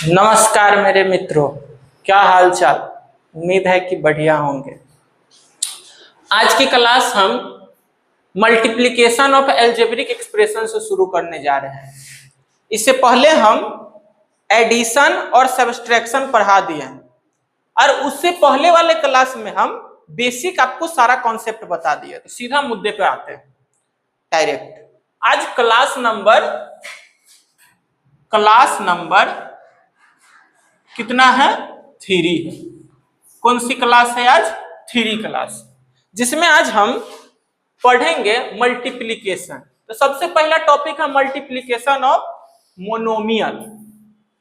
नमस्कार मेरे मित्रों, क्या हाल चाल। उम्मीद है कि बढ़िया होंगे। आज की क्लास हम मल्टीप्लिकेशन ऑफ एल्जेब्रिक एक्सप्रेशन से शुरू करने जा रहे हैं। इससे पहले हम एडिशन और सब्सट्रैक्शन पढ़ा दिए हैं और उससे पहले वाले क्लास में हम बेसिक आपको सारा कॉन्सेप्ट बता दिए। तो सीधा मुद्दे पे आते हैं डायरेक्ट। आज क्लास नंबर कितना है? 3 है। कौन सी क्लास है आज? 3 क्लास, जिसमें आज हम पढ़ेंगे मल्टीप्लिकेशन। तो सबसे पहला टॉपिक है मल्टीप्लिकेशन ऑफ मोनोमियल।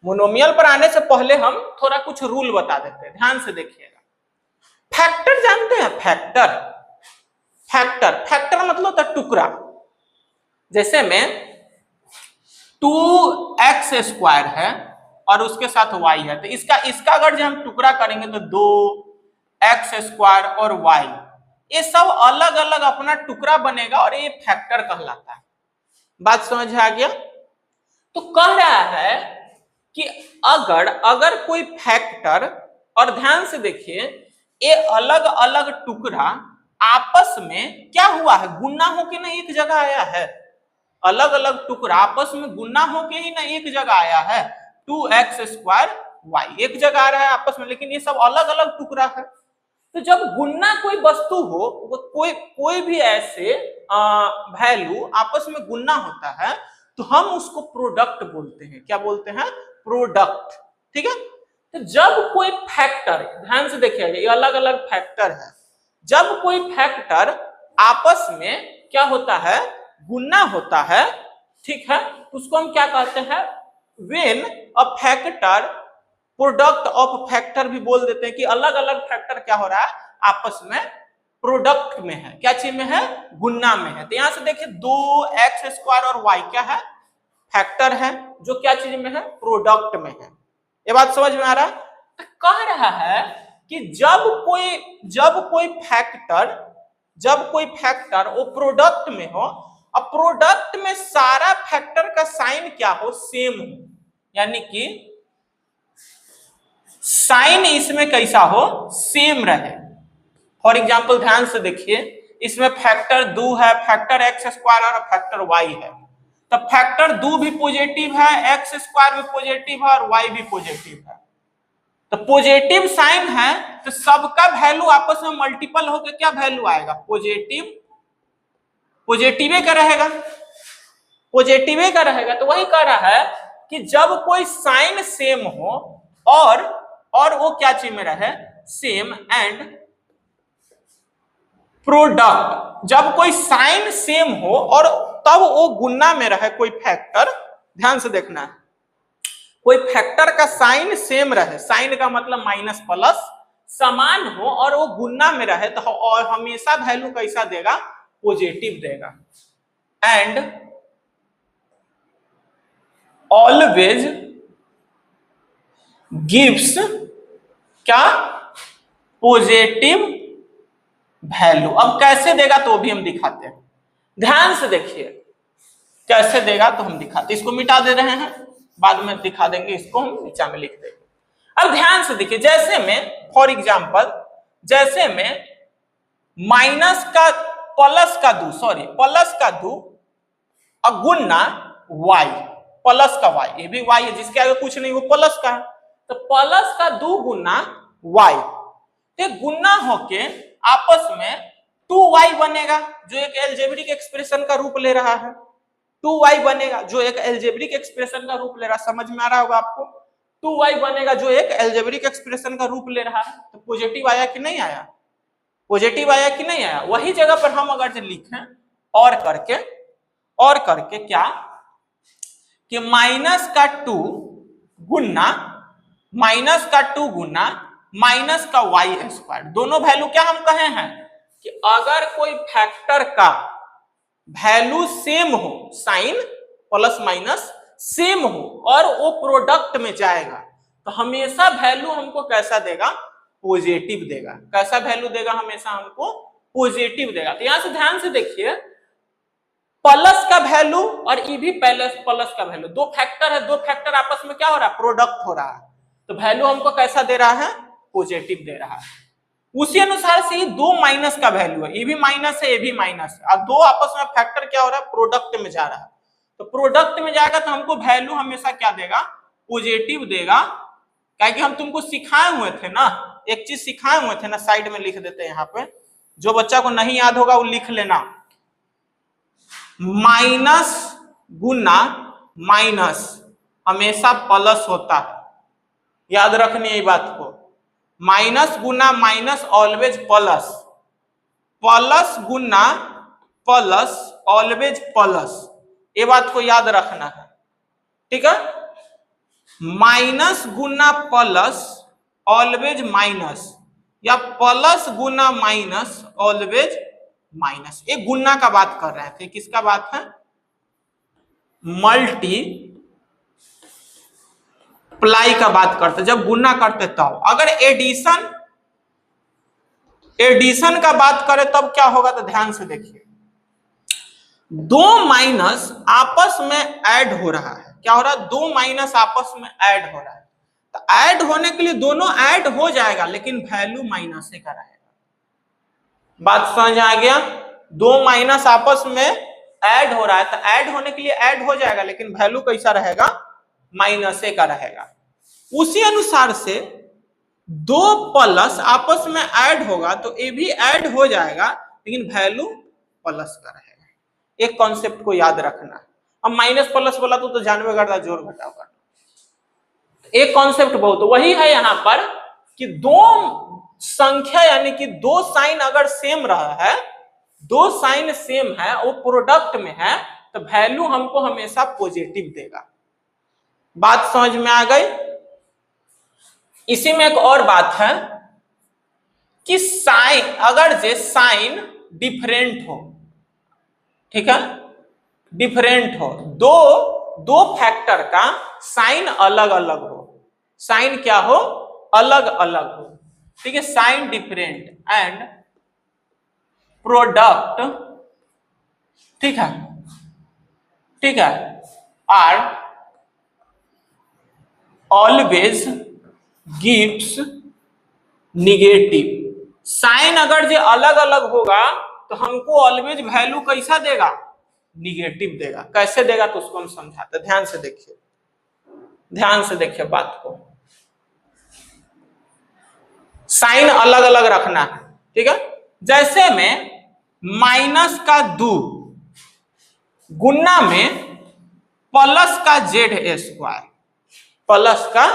मोनोमियल पर आने से पहले हम थोड़ा कुछ रूल बता देते हैं, ध्यान से देखिएगा। फैक्टर जानते हैं? फैक्टर मतलब होता है टुकड़ा। जैसे में 2x² है और उसके साथ y है, तो इसका अगर जो हम टुकड़ा करेंगे तो 2x² और y, ये सब अलग अलग अपना टुकड़ा बनेगा और ये फैक्टर कहलाता है। बात समझ आ गया? तो कह रहा है कि अगर कोई फैक्टर, और ध्यान से देखिए, ये अलग अलग टुकड़ा आपस में क्या हुआ है? गुना होके ना एक जगह आया है। अलग अलग टुकड़ा आपस में गुना होके ही ना एक जगह आया है। 2x² y एक जगह आ रहा है आपस में, लेकिन ये सब अलग अलग टुकड़ा है। तो जब गुना कोई वस्तु हो, कोई भी ऐसे वैल्यू आपस में गुना होता है, तो हम उसको प्रोडक्ट बोलते हैं। क्या बोलते हैं? प्रोडक्ट। ठीक है। तो जब कोई फैक्टर, ध्यान से देखिए, ये अलग अलग फैक्टर है। जब कोई फैक्टर आपस में क्या होता है? गुना होता है, ठीक है, उसको हम क्या कहते हैं? When a factor, product of factor भी बोल देते हैं कि अलग अलग फैक्टर क्या हो रहा है? आपस में प्रोडक्ट में है। क्या चीज में है? गुना में है। तो यहां से देखिए 2x² और y क्या है? फैक्टर है, जो क्या चीज में है? प्रोडक्ट में है। ये बात समझ में आ रहा है? तो कह रहा है कि जब कोई फैक्टर वो प्रोडक्ट में हो, और प्रोडक्ट में सारा फैक्टर का साइन क्या हो? सेम हो, यानी कि साइन इसमें कैसा हो? सेम रहे। फॉर एग्जाम्पल ध्यान से देखिए, इसमें फैक्टर 2 है, फैक्टर x² और फैक्टर y है। तब फैक्टर 2 भी पॉजिटिव है, x² भी पॉजिटिव है और y भी पॉजिटिव है। तो पॉजिटिव साइन है, तो सबका वैल्यू आपस में मल्टीपल होकर क्या वैल्यू आएगा? पॉजिटिव का रहेगा। तो वही कह रहा है कि जब कोई साइन सेम हो और वो क्या चीज में रहे? Same and product. जब कोई साइन सेम हो और तब वो गुना में रहे कोई फैक्टर, ध्यान से देखना है, कोई फैक्टर का साइन सेम रहे, साइन का मतलब माइनस प्लस, समान हो और वो गुना में रहे, तो और हमेशा वैल्यू कैसा देगा? पॉजिटिव देगा। एंड ऑलवेज गिव्स क्या? Positive value. अब कैसे देगा तो भी हम दिखाते हैं। ध्यान से देखिए कैसे देगा तो हम दिखाते। इसको मिटा दे रहे हैं, बाद में दिखा देंगे, इसको हम नीचा में लिख देंगे। अब ध्यान से देखिए, जैसे में फॉर एग्जांपल, जैसे में माइनस का प्लस का 2 और गुना y, प्लस का y, ये भी y है, जिसके आगे कुछ नहीं वो प्लस का है। तो प्लस का 2 गुना y, तो गुना होके आपस में 2y बनेगा, जो एक एल्जेब्रिक एक्सप्रेशन का रूप ले रहा है। 2y बनेगा जो एक एल्जेब्रिक एक्सप्रेशन का रूप ले रहा है। समझ में आ रहा होगा आपको? 2y बनेगा जो एक एल्जेब्रिक एक्सप्रेशन का रूप ले रहा है। तो पॉजिटिव आया कि नहीं आया? पॉजिटिव आया कि नहीं आया? वही जगह पर हम अगर जो लिखें और करके क्या कि माइनस का 2 गुना माइनस का y², दोनों वैल्यू क्या हम कहे हैं कि अगर कोई फैक्टर का वैल्यू सेम हो, साइन प्लस माइनस सेम हो और वो प्रोडक्ट में जाएगा, तो हमेशा वैल्यू हमको कैसा देगा? पॉजिटिव देगा। कैसा वैल्यू देगा? हमेशा हमको पॉजिटिव देगा। तो यहां से ध्यान से देखिए, प्लस का वैल्यू और ई भी प्लस का वैल्यू, दो फैक्टर है, दो फैक्टर आपस में क्या हो रहा है, प्रोडक्ट हो रहा है, तो वैल्यू हमको कैसा दे रहा है, पॉजिटिव दे रहा है। उसी अनुसार से ही दो माइनस का वैल्यू है, ये भी माइनस है, ये भी माइनस है, और दो आपस में फैक्टर क्या हो रहा है, प्रोडक्ट में जा रहा है, तो प्रोडक्ट में जाएगा तो हमको वैल्यू हमेशा क्या देगा, पॉजिटिव देगा। क्या कि हम तुमको सिखाए हुए थे ना, एक चीज सिखाए हुए थे ना, साइड में लिख देते हैं यहाँ पे, जो बच्चा को नहीं याद होगा वो लिख लेना, माइनस गुना माइनस हमेशा प्लस होता है, याद रखनी है बात को, माइनस गुना माइनस ऑलवेज प्लस, प्लस गुना प्लस ऑलवेज प्लस, ये बात को याद रखना है, ठीक है। माइनस गुना प्लस ऑलवेज माइनस, या प्लस गुना माइनस ऑलवेज माइनस, एक गुना का बात कर रहे थे, किसका बात है, मल्टीप्लाई का बात करते, जब गुना करते तब। अगर एडिशन का बात करें तब क्या होगा, तो ध्यान से देखिए, दो माइनस आपस में ऐड हो रहा है, क्या हो रहा है, दो माइनस आपस में ऐड हो रहा है, तो ऐड होने के लिए दोनों ऐड हो जाएगा, लेकिन वैल्यू माइनस का रहेगा, बात समझ आ गया, दो माइनस आपस में ऐड हो रहा है, तो ऐड होने के लिए ऐड हो जाएगा, लेकिन वैल्यू कैसा रहेगा, माइनस का रहेगा। उसी अनुसार से दो प्लस आपस में ऐड होगा तो ये भी ऐड हो जाएगा, लेकिन वैल्यू प्लस का रहेगा, एक कॉन्सेप्ट को याद रखना। अब माइनस प्लस बोला तो जानवे करता जोड़ घटाव करना, एक कॉन्सेप्ट बहुत वही है यहाँ पर कि दो संख्या यानी कि दो साइन अगर सेम रहा है, दो साइन सेम है, वो प्रोडक्ट में है, तो वैल्यू हमको हमेशा पॉजिटिव देगा, बात समझ में आ गई। इसी में एक और बात है कि साइन, अगर जे साइन डिफरेंट हो, ठीक है, डिफरेंट हो, दो फैक्टर का साइन अलग अलग हो, साइन क्या हो, अलग अलग हो, ठीक है, साइन डिफरेंट एंड प्रोडक्ट, ठीक है, ठीक है, R always gives negative, sign अगर जो अलग अलग होगा तो हमको ऑलवेज वैल्यू कैसा देगा, निगेटिव देगा। कैसे देगा तो उसको हम समझाते, ध्यान से देखिए, ध्यान से देखिए बात को, साइन अलग अलग रखना है, ठीक है, जैसे में माइनस का 2 गुना में प्लस का जेड स्क्वायर, प्लस का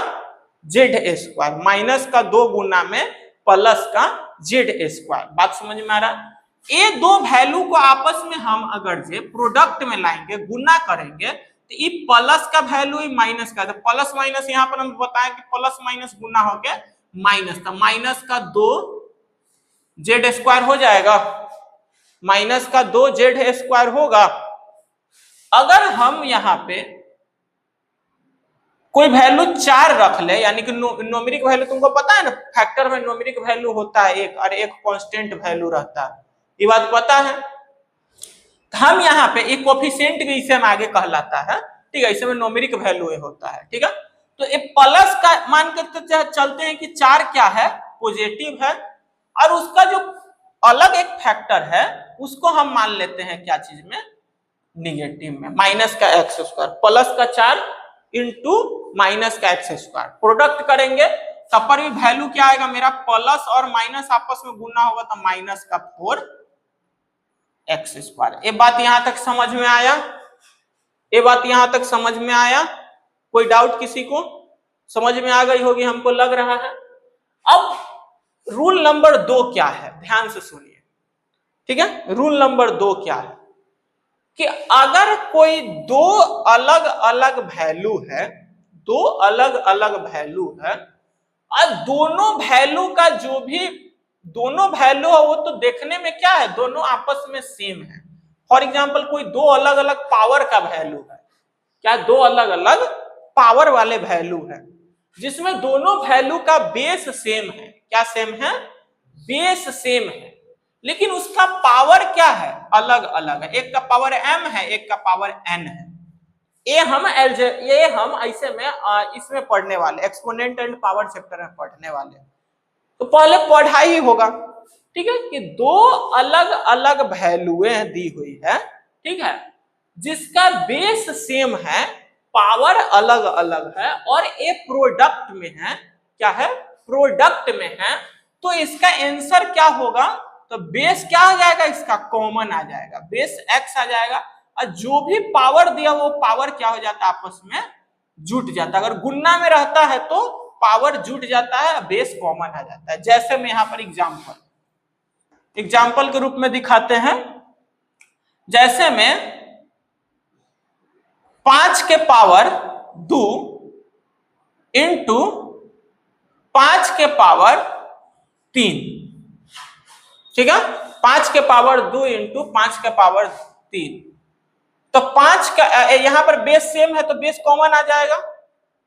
जेड स्क्वायर, माइनस का 2 गुना में प्लस का जेड स्क्वायर, बात समझ में आ रहा है। ये दो वैल्यू को आपस में हम अगर जे प्रोडक्ट में लाएंगे, गुना करेंगे, तो ये प्लस का वैल्यू ही माइनस का, तो प्लस माइनस यहाँ पर हम बताएं कि प्लस माइनस गुना होके माइनस, तो माइनस का 2 जेड स्क्वायर हो जाएगा, माइनस का 2 जेड स्क्वायर होगा। अगर हम यहाँ पे कोई वैल्यू 4 रख ले, यानी कि न्यूमेरिक वैल्यू, तुमको पता है ना फैक्टर में न्यूमेरिक वैल्यू होता है एक, और एक कांस्टेंट वैल्यू रहता है, ये बात पता है। हम यहाँ पे एक कोफिशिएंट भी इसे हम आगे कहलाता है, ठीक है, इसे में न्यूमेरिक वैल्यू होता है, ठीक है। तो एक प्लस का मान के चलते हैं कि 4 क्या है, पॉजिटिव है, और उसका जो अलग एक फैक्टर है उसको हम मान लेते हैं क्या चीज में, निगेटिव में, माइनस का एक्स स्क्वायर, प्लस का 4 इंटू माइनस का एक्स स्क्वायर, प्रोडक्ट करेंगे तब पर भी वैल्यू क्या आएगा मेरा, प्लस और माइनस आपस में गुना होगा तो माइनस का 4 एक्स स्क्वायर। ये बात यहां तक समझ में आया, ये बात यहां तक समझ में आया, कोई डाउट किसी को, समझ में आ गई होगी हमको लग रहा है। अब रूल नंबर 2 क्या है, ध्यान से सुनिए, ठीक है, रूल नंबर 2 क्या है कि अगर कोई दो अलग अलग वैल्यू है, दो अलग अलग वैल्यू है, और दोनों वैल्यू का जो भी दोनों वैल्यू है वो तो देखने में क्या है, दोनों आपस में सेम है। फॉर एग्जांपल कोई दो अलग अलग पावर का वैल्यू है, क्या दो अलग अलग पावर वाले वैल्यू है, जिसमें दोनों वैल्यू का बेस सेम है, क्या सेम है, बेस सेम है, लेकिन उसका पावर क्या है, अलग अलग है। एक का पावर m है, एक का पावर n है। ये हम ऐसे में इसमें पढ़ने वाले, एक्सपोनेंट एंड पावर चैप्टर में पढ़ने वाले। तो पहले पढ़ा ही होगा, ठीक है, कि दो अलग अलग वैल्यूएं दी हुई है, ठीक है, जिसका बेस सेम है, पावर अलग अलग है, और ये प्रोडक्ट में है। क्या है, प्रोडक्ट में है। तो इसका आंसर क्या होगा, तो बेस क्या आ जाएगा, इसका कॉमन आ जाएगा, बेस x आ जाएगा, और जो भी पावर दिया वो पावर क्या हो जाता है, आपस में जुट जाता है। अगर गुणा में रहता है तो पावर जुट जाता है, बेस कॉमन आ जाता है। जैसे मैं यहां पर एग्जाम्पल के रूप में दिखाते हैं। जैसे में 5 के पावर 2 इंटू 5 के पावर 3, ठीक है, 5 के पावर 2 इंटू 5 के पावर 3। तो 5 का यहां पर बेस सेम है तो बेस कॉमन आ जाएगा,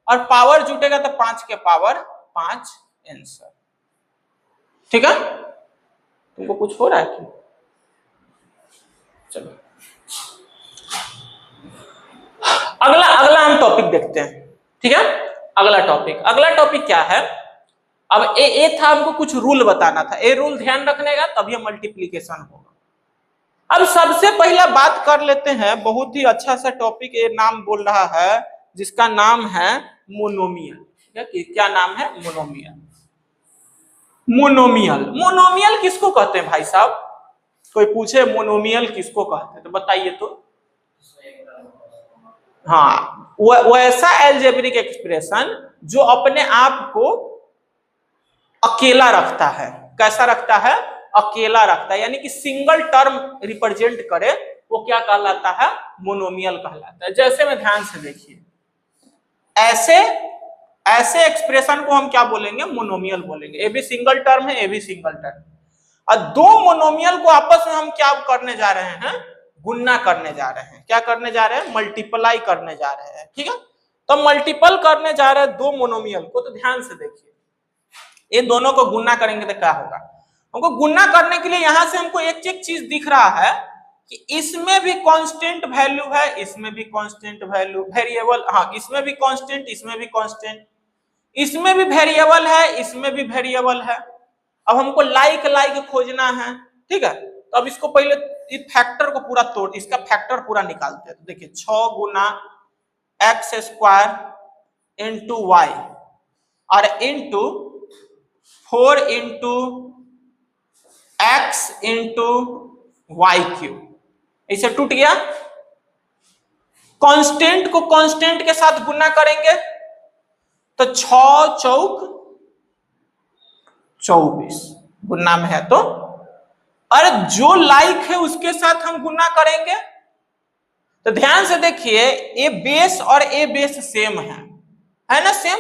और पावर जुटेगा तो 5 के पावर 5 आंसर। ठीक है, तुमको कुछ हो रहा है क्या? चलो अगला हम टॉपिक देखते हैं। ठीक है, अगला टॉपिक क्या है। अब ए था, हमको कुछ रूल बताना था, ये रूल ध्यान रखने का, तभी मल्टीप्लीकेशन होगा। अब सबसे पहला बात कर लेते हैं, बहुत ही अच्छा सा टॉपिक ये नाम बोल रहा है, जिसका नाम है मोनोमियल। क्या नाम है, मोनोमियल। मोनोमियल किसको कहते हैं भाई साहब? कोई पूछे मोनोमियल किसको कहते हैं तो बताइए तो। हाँ, वैसा एल्जेब्रिक एक्सप्रेशन जो अपने आप को अकेला रखता है। कैसा रखता है? अकेला रखता है, यानी कि सिंगल टर्म रिप्रेजेंट करे, वो क्या कहलाता है? मोनोमियल कहलाता है। जैसे में ध्यान से देखिए, ऐसे एक्सप्रेशन को हम क्या बोलेंगे? मोनोमियल बोलेंगे। ए भी सिंगल टर्म है, ए भी सिंगल टर्म, और दो मोनोमियल को आपस में हम क्या करने जा रहे हैं? गुणा करने जा रहे हैं। क्या करने जा रहे हैं? मल्टीप्लाई करने जा रहे हैं। ठीक है, तो मल्टीपल करने जा रहे हैं दो मोनोमियल को। तो ध्यान से देखिए, ये दोनों को गुणा करेंगे तो क्या होगा? हमको गुणा करने के लिए यहां से हमको एक चीज दिख रहा है कि इसमें भी कांस्टेंट वैल्यू है, इसमें भी कांस्टेंट वैल्यू, वेरिएबल, हाँ, इसमें भी कांस्टेंट, इसमें भी कांस्टेंट, इसमें भी वेरिएबल है, इसमें भी वेरिएबल है। अब हमको लाइक खोजना है। ठीक है, तो अब इसको पहले इस फैक्टर को पूरा तोड़, इसका फैक्टर पूरा निकालते हैं। तो देखिए 6 गुना एक्स स्क्वायर इंटू वाई और into 4 into X into Y cube, इसे टूट गया। कांस्टेंट को कांस्टेंट के साथ गुना करेंगे तो 6 चौक 24 गुना में है, तो और जो लाइक है उसके साथ हम गुना करेंगे। तो ध्यान से देखिए, ए बेस और ए बेस सेम है ना, सेम।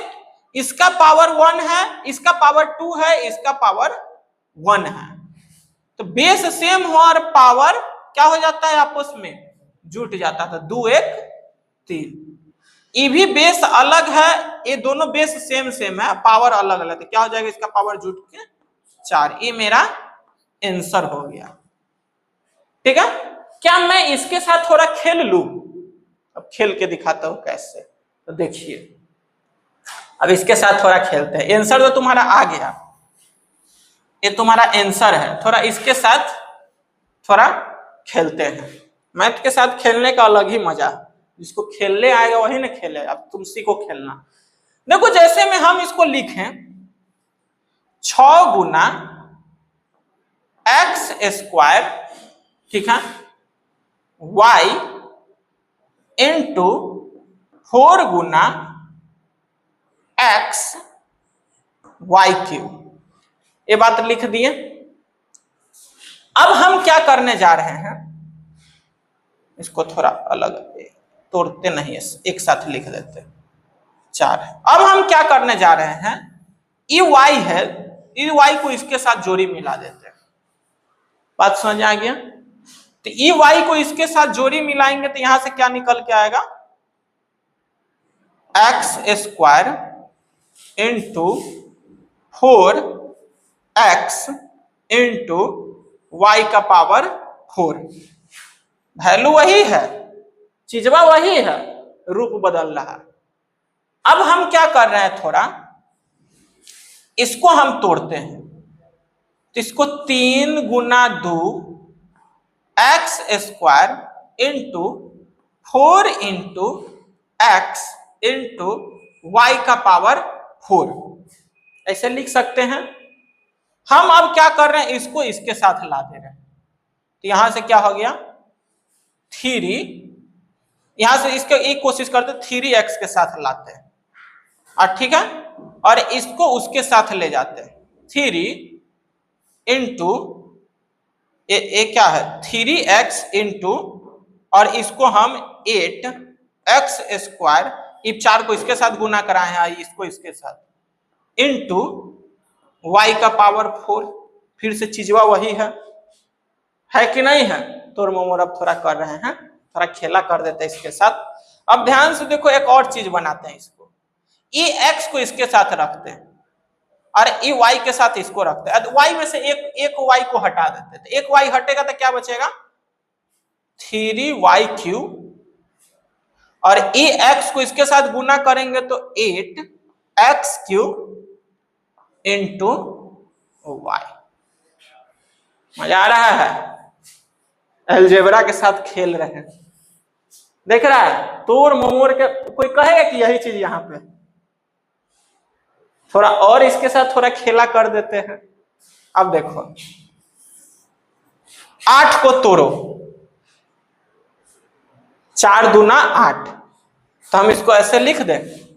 इसका पावर 1 है, इसका पावर 2 है, इसका पावर 1 है। तो बेस सेम हो और पावर क्या हो जाता है? आपस में जुट जाता था। 2 1 3। ये भी बेस अलग है, ये दोनों बेस सेम है, पावर अलग अलग, तो क्या हो जाएगा? इसका पावर जुट के 4। ये मेरा आंसर हो गया। ठीक है, क्या मैं इसके साथ थोड़ा खेल लूं? अब खेल के दिखाता हूं कैसे। तो देखिए, अब इसके साथ थोड़ा खेलते हैं। आंसर तो तुम्हारा आ गया, ये तुम्हारा आंसर है। थोड़ा इसके साथ थोड़ा खेलते हैं। मैथ के साथ खेलने का अलग ही मजा, जिसको खेलने आएगा वही ना खेले। अब तुम सीखो खेलना। देखो, जैसे में हम इसको लिखें 6 गुना एक्स स्क्वायर, ठीक है, वाई इंटू 4 गुना एक्स वाई क्यूब, ये बात लिख दिए। अब हम क्या करने जा रहे हैं? इसको थोड़ा अलग तोड़ते नहीं, एक साथ लिख देते। 4 है। अब हम क्या करने जा रहे हैं? ई वाई है, ई वाई को इसके साथ जोड़ी मिला देते हैं। बात समझ आ गया? तो ई वाई को इसके साथ जोड़ी मिलाएंगे तो यहां से क्या निकल के आएगा? X square into 4 x into y का पावर 4। वैल्यू वही है, चीजवा वही है, रूप बदल रहा है। अब हम क्या कर रहे हैं, थोड़ा इसको हम तोड़ते हैं, तो इसको 3 गुना 2 X square into 4 into X into Y का पावर 4 ऐसे लिख सकते हैं। हम अब क्या कर रहे हैं, इसको इसके साथ ला दे रहे हैं, तो यहां से क्या हो गया 3, यहां से इसके एक कोशिश करते 3x के साथ लाते हैं, और ठीक है, और इसको उसके साथ ले जाते हैं 3 इंटू ये क्या है 3x इंटू, और इसको हम 8x स्क्वायर, इस 4 को इसके साथ गुना कराए हैं, इसको इसके साथ इंटू y का पावर 4। फिर से चीजवा वही है कि नहीं है। तोड़ मोड़ अब थोड़ा कर रहे हैं, थोड़ा खेला कर देते हैं इसके साथ। अब ध्यान से देखो, एक और चीज बनाते हैं, इसको x को इसके साथ रखते हैं और y के साथ इसको रखते हैं। y में से एक y को हटा देते हैं, तो एक y हटेगा तो क्या बचेगा 3y क्यूब, और x को इसके साथ गुना करेंगे तो 8x क्यूब इंटू y। मजा आ रहा है, अलजेब्रा के साथ खेल रहे हैं, देख रहा है। तोड़ मोड़ के कोई कहेगा कि यही चीज यहाँ पे, थोड़ा और इसके साथ थोड़ा खेला कर देते हैं। अब देखो 8 को तोड़ो, 4 दूना 8, तो हम इसको ऐसे लिख दें,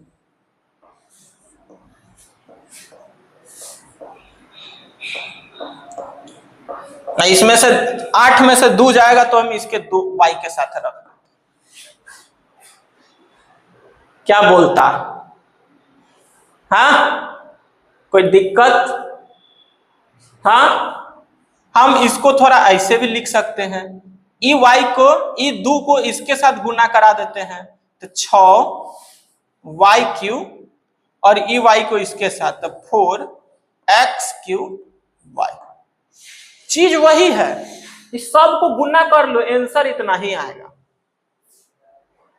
इसमें से 8 में से 2 जाएगा तो हम इसके 2 y के साथ रख दें। क्या बोलता, हाँ कोई दिक्कत? हाँ, हम इसको थोड़ा ऐसे भी लिख सकते हैं, ई वाई को ई 2 को इसके साथ गुना करा देते हैं तो 6y क्यूब, और ई वाई को इसके साथ तो 4x क्यूब y। चीज वही है, इस सब को गुना कर लो, आंसर इतना ही आएगा।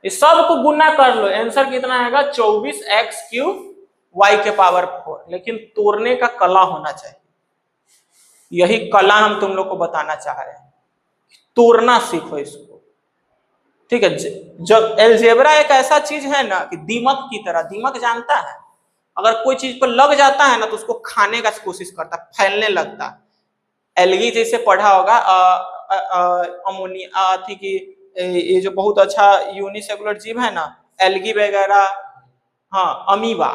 इस सब को गुना कर लो, आंसर कितना आएगा 24x क्यूब y के पावर 4। लेकिन तोड़ने का कला होना चाहिए, यही कला हम तुम लोग को बताना चाह रहे हैं, तोड़ना सीखो इसको, ठीक है। जब अलजेब्रा एक ऐसा चीज है ना कि दीमक की तरह, दीमक जानता है, अगर कोई चीज पर लग जाता है ना तो उसको खाने का कोशिश करता है, फैलने लगता है। एल्गी जैसे पढ़ा होगा, अमोनिया थी कि ये जो बहुत अच्छा यूनिसेलुलर जीव है ना, एल्गी वगैरह, हाँ अमीबा।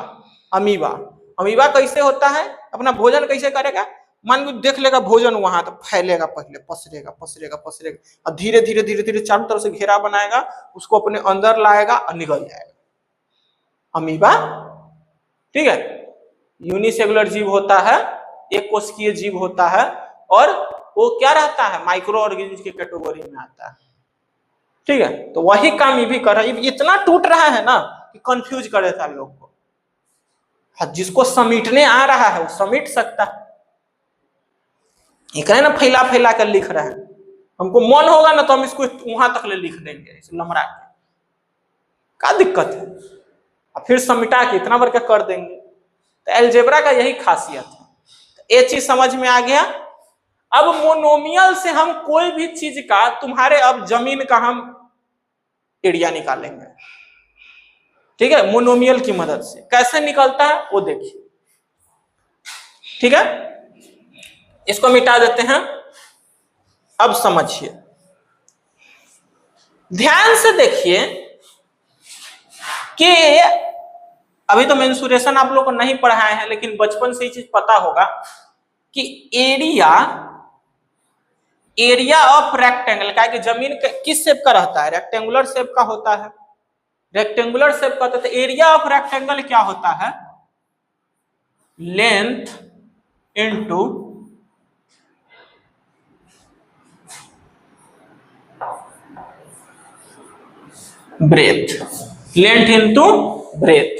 अमीबा कैसे होता है, अपना भोजन कैसे करेगा, मान लो देख लेगा भोजन वहां तो फैलेगा, पहले पसरेगा, और धीरे धीरे चारों तरफ से घेरा बनाएगा, उसको अपने अंदर लाएगा और निकल जाएगा, अमीबा। ठीक है, यूनिसेलुलर जीव होता है, एक कोशिकीय जीव होता है, और वो क्या रहता है, माइक्रो ऑर्गेनिज्म की कैटेगरी में आता है। ठीक है, तो वही काम ये भी कर रहा है। इतना टूट रहा है ना कि कंफ्यूज कर देता है लोग को। जिसको समेटने आ रहा है वो समेट सकता है, एक है ना फैला कर लिख रहे हैं। हमको मन होगा ना तो हम इसको वहां तक ले लिख देंगे लमड़ा के, क्या दिक्कत है, और फिर समिटा के इतना बड़ा कर देंगे। तो अलजेब्रा का यही खासियत है। तो ये चीज समझ में आ गया। अब मोनोमियल से हम कोई भी चीज का, तुम्हारे अब जमीन का हम एरिया निकालेंगे, ठीक है, मोनोमियल की मदद से। कैसे निकलता है वो देखिए, ठीक है। इसको मिटा देते हैं। अब समझिए, ध्यान से देखिए कि अभी तो मेंसुरेशन आप लोग को नहीं पढ़ाए हैं, लेकिन बचपन से ये चीज पता होगा कि एरिया ऑफ रेक्टेंगल का, कि जमीन किस शेप का रहता है, रेक्टेंगुलर शेप का होता है। रेक्टेंगुलर शेप का होता है, एरिया ऑफ रेक्टेंगल क्या होता है, length into breath, length into breath,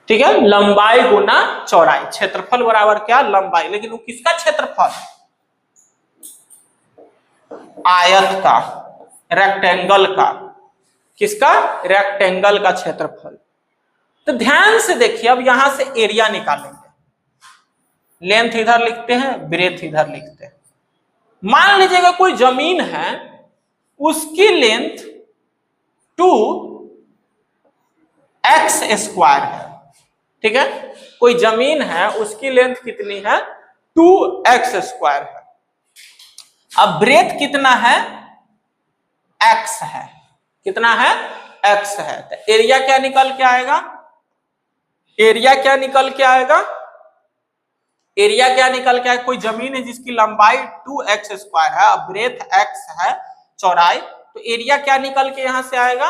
ठीक है। लंबाई गुना चौड़ाई, क्षेत्रफल बराबर क्या, लंबाई। लेकिन वो किसका क्षेत्रफल, आयत का, रेक्टेंगल का, किसका? रेक्टेंगल का क्षेत्रफल। तो ध्यान से देखिए, अब यहां से एरिया निकालेंगे। लेंथ इधर लिखते हैं, ब्रेथ इधर लिखते हैं। मान लीजिएगा कोई जमीन है, उसकी लेंथ 2x² है, ठीक है। कोई जमीन है, उसकी लेंथ कितनी है? 2x² है। अब ब्रेथ कितना है? x है। कितना है? x है। तो एरिया क्या निकल के आएगा? एरिया क्या निकल के आएगा? एरिया क्या निकल के आएगा? कोई जमीन है जिसकी लंबाई 2x² है, अब ब्रेथ x है, चौड़ाई, तो एरिया क्या निकल के यहां से आएगा?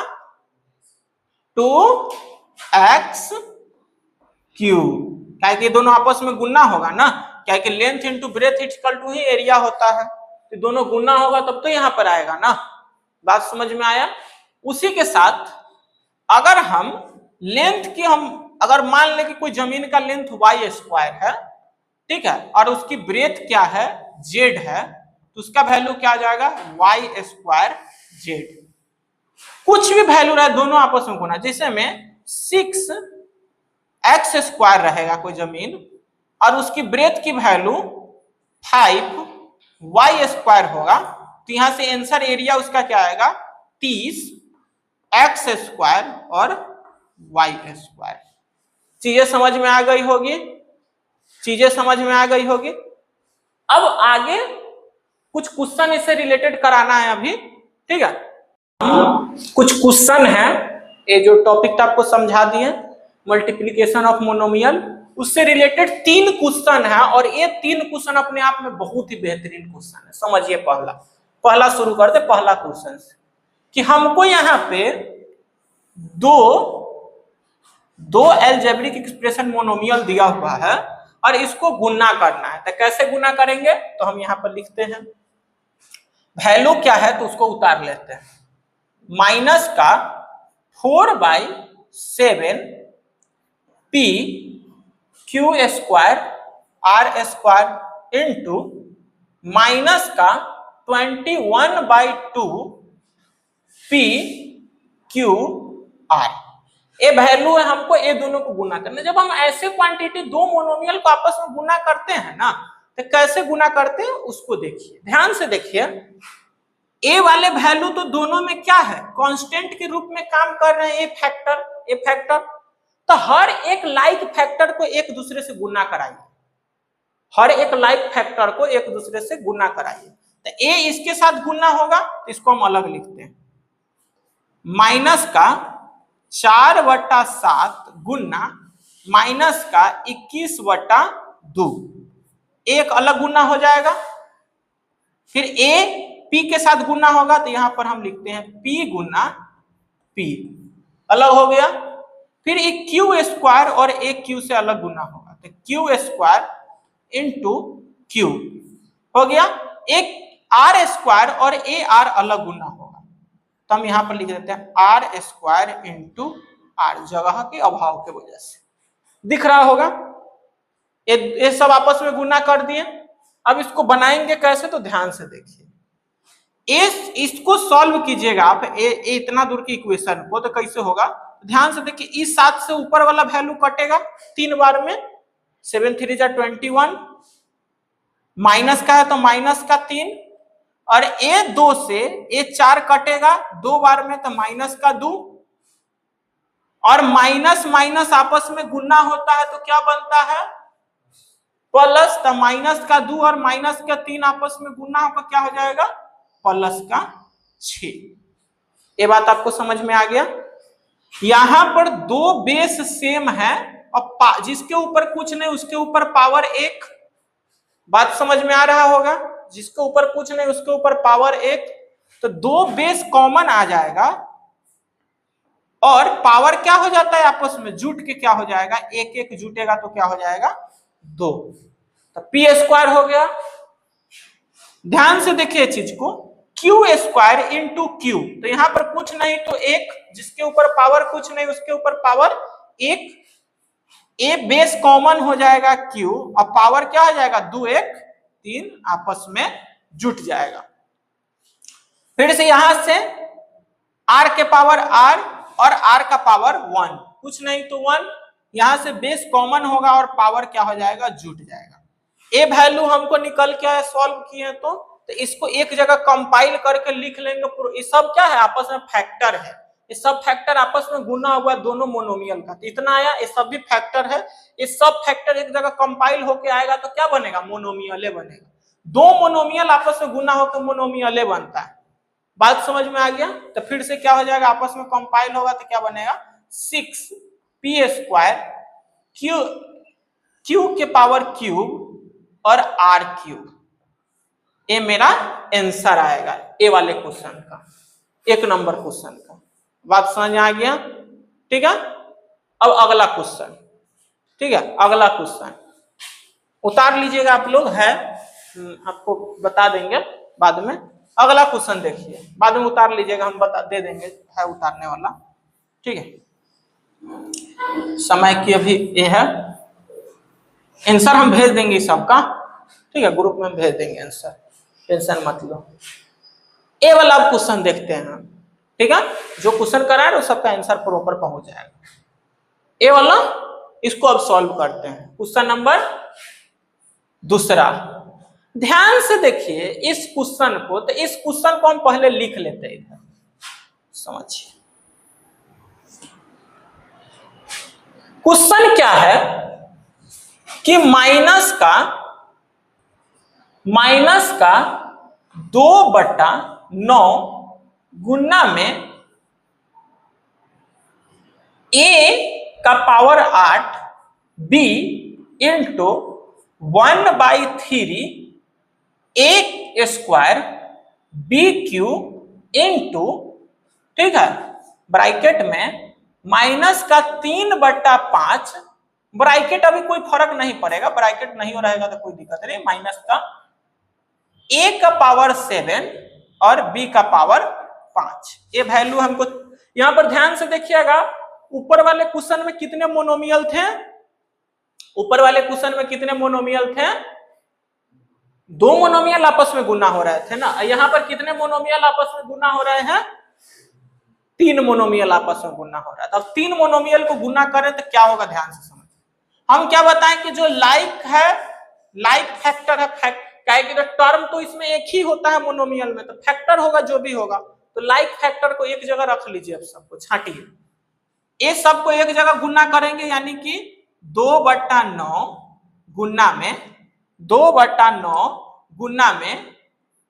2x³। क्या कि दोनों आपस में गुना होगा ना, क्या कि length into breadth equal to ही एरिया होता है, तो दोनों गुना होगा तब तो यहां पर आएगा ना। बात समझ में आया? उसी के साथ अगर हम लेंथ की, हम अगर मान ले कि कोई जमीन का लेंथ y² है, ठीक है, और उसकी ब्रेथ क्या है? z है, तो उसका वैल्यू क्या आ जाएगा? y²z। कुछ भी वैल्यू रहे, दोनों आपस में गुना। जैसे में 6x² रहेगा कोई जमीन, और उसकी ब्रेथ की वैल्यू 5y² होगा, तो यहां से आंसर एरिया उसका क्या आएगा? 30x² और y²। चीजें समझ में आ गई होगी? चीजें समझ में आ गई होगी। अब आगे कुछ क्वेश्चन इससे रिलेटेड कराना है अभी, ठीक है। कुछ क्वेश्चन है, ये जो टॉपिक आपको समझा दिए मल्टीप्लिकेशन ऑफ मोनोमियल, उससे रिलेटेड 3 क्वेश्चन है, और ये 3 क्वेश्चन अपने आप में बहुत ही बेहतरीन क्वेश्चन है। समझिए, पहला शुरू करते पहला क्वेश्चन से, कि हमको यहाँ पे दो अलजेब्रिक एक्सप्रेशन मोनोमियल दिया हुआ है और इसको गुना करना है। तो कैसे गुना करेंगे? तो हम यहाँ पर लिखते हैं, वैल्यू क्या है तो उसको उतार लेते हैं। माइनस का 4/7 pq² इंटू माइनस का 21/2 pqr। ये वैल्यू है, हमको ये दोनों को गुना करना। जब हम ऐसे क्वांटिटी दो मोनोमियल को आपस में गुना करते हैं ना, तो कैसे गुना करते हैं उसको देखिए, ध्यान से देखिए। ए वाले वैल्यू तो दोनों में क्या है? कांस्टेंट के रूप में काम कर रहे हैं, ए फैक्टर। तो हर एक लाइक फैक्टर को एक दूसरे से गुना कराइए, हर एक लाइक फैक्टर को एक दूसरे से गुना कराइए। तो ए इसके साथ गुना होगा, तो इसको हम अलग लिखते हैं। माइनस का 4/7 गुना माइनस का 21/2, एक अलग गुना हो जाएगा। फिर ए पी के साथ गुना होगा, तो यहां पर हम लिखते हैं p गुना p, अलग हो गया। फिर एक q² और एक q से अलग गुना होगा, तो q² इंटू q हो गया। एक r² और ar अलग गुना होगा, तो हम यहां पर लिख देते हैं r² इंटू r, जगह के अभाव के वजह से। दिख रहा होगा? ये सब आपस में गुना कर दिए। अब इसको बनाएंगे कैसे, तो ध्यान से देखिए। इसको सॉल्व कीजिएगा आप, इतना दूर की इक्वेशन को, तो कैसे होगा? ध्यान से देखिए, इस 7 से ऊपर वाला वैल्यू कटेगा 3 बार में, 7 3 जा 21, माइनस का है तो माइनस का 3, और ए 2 से ए 4 कटेगा 2 बार में, तो माइनस का 2, और माइनस माइनस आपस में गुना होता है तो क्या बनता है? प्लस। तो माइनस का 2 और माइनस का 3 आपस में गुना होकर क्या हो जाएगा? प्लस का 6। ये बात आपको समझ में आ गया? यहां पर दो बेस सेम है, और जिसके ऊपर कुछ नहीं उसके ऊपर पावर 1। बात समझ में आ रहा होगा? जिसके ऊपर कुछ नहीं उसके ऊपर पावर 1, तो दो बेस कॉमन आ जाएगा, और पावर क्या हो जाता है आपस में? जुट के क्या हो जाएगा? 1 जुटेगा तो क्या हो जाएगा? 2, तो p² हो गया। ध्यान से देखिए चीज को, q² इंटू q, तो यहां पर कुछ नहीं तो 1, जिसके ऊपर पावर कुछ नहीं उसके ऊपर पावर 1, ए बेस कॉमन हो जाएगा q, और पावर क्या हो जाएगा? 2 1 3 आपस में जुट जाएगा। फिर से यहां से r के पावर r और r का पावर 1, कुछ नहीं तो 1, यहां से बेस कॉमन होगा और पावर क्या हो जाएगा, जुट जाएगा। ए वैल्यू हमको निकल के आया, सॉल्व किए तो इसको एक जगह कंपाइल करके लिख लेंगे। ये सब क्या है, आपस में फैक्टर है, ये सब फैक्टर आपस में गुना हुआ दोनों मोनोमियल का, तो इतना आया, ये सब भी फैक्टर है। ये सब फैक्टर एक जगह कंपाइल होके आएगा तो क्या बनेगा, मोनोमियले बनेगा। दो मोनोमियल आपस में गुना होकर मोनोमियले बनता है। बात समझ में आ गया? तो फिर से क्या हो जाएगा, आपस में कंपाइल होगा तो क्या बनेगा, 6p² क्यू के पावर क्यूब और r क्यूब। ये मेरा आंसर आएगा ए वाले क्वेश्चन का, 1 नंबर क्वेश्चन का। बात समझ में आ गया? ठीक है। अब अगला क्वेश्चन, ठीक है, अगला क्वेश्चन उतार लीजिएगा आप लोग, है आपको बता देंगे बाद में। अगला क्वेश्चन देखिए, बाद में उतार लीजिएगा, हम बता दे देंगे, है उतारने वाला। ठीक है, समय की अभी ये है, आंसर हम भेज देंगे सबका, ठीक है, ग्रुप में भेज देंगे आंसर, टेंशन मत लो। ए वाला अब क्वेश्चन देखते हैं हम, ठीक है, जो क्वेश्चन कराए वो सबका आंसर प्रॉपर पहुंच जाएगा। ए वाला इसको अब सॉल्व करते हैं, क्वेश्चन नंबर 2। ध्यान से देखिए इस क्वेश्चन को, तो इस क्वेश्चन को हम पहले लिख लेते हैं इधर, समझिए। क्वेश्चन क्या है कि माइनस का 2/9 गुना में a का power 8 b into 1/3 a² bq into, ठीक है, ब्रैकेट में माइनस का 3/5, ब्रैकेट अभी कोई फर्क नहीं पड़ेगा, ब्रैकेट नहीं हो रहेगा तो कोई दिक्कत नहीं, माइनस का a का पावर 7 और b का पावर 5। ये वैल्यू हमको यहां पर ध्यान से देखिएगा, ऊपर वाले क्वेश्चन में कितने मोनोमियल थे, ऊपर वाले क्वेश्चन में कितने मोनोमियल थे, 2 मोनोमियल आपस में गुना हो रहे थे ना। यहां पर कितने मोनोमियल आपस में गुना हो रहे हैं, 3 मोनोमियल आपस में गुना हो रहा है। अब 3 मोनोमियल को गुना करें तो क्या होगा, ध्यान से समझ। हम क्या बताएं कि जो लाइक है, लाइक फैक्टर है, कि तो टर्म तो इसमें एक ही होता है मोनोमियल में, तो फैक्टर होगा जो भी होगा, तो लाइक फैक्टर को एक जगह रख लीजिए, अब सबको छाटिए, ये सबको एक जगह गुना करेंगे, यानी कि 2/9 गुना में 2/9 गुना में